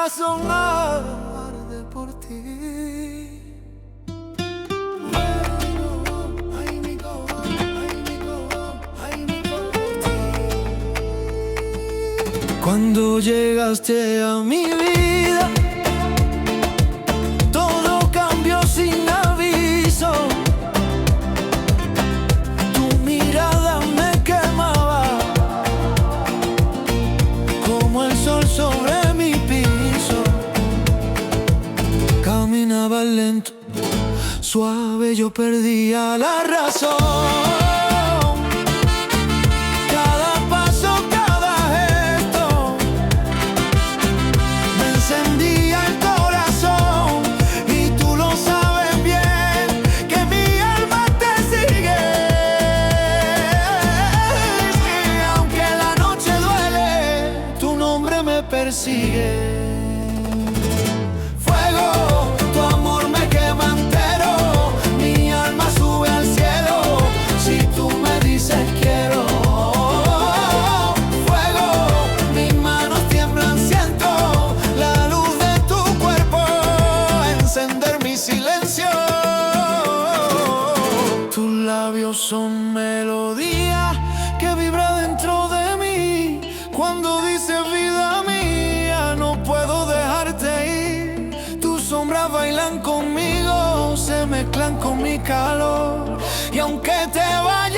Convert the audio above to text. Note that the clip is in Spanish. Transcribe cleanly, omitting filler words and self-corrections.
corazón arde por ti. Cuando llegaste a mi vida, todo cambió sin aviso. Tu mirada me quemaba como el sol sobre mi piso. Caminaba lento, suave, yo perdía la razón. Persigue fuego, tu amor me quema entero, mi alma sube al cielo si tú me dices quiero. Fuego, mis manos tiemblan, siento la luz de tu cuerpo encender mi silencio. Tus labios son melodía que vibra dentro de mí cuando dices vida mía. No puedo dejarte ir. Tus sombras bailan conmigo, se mezclan con mi calor. Y aunque te vayas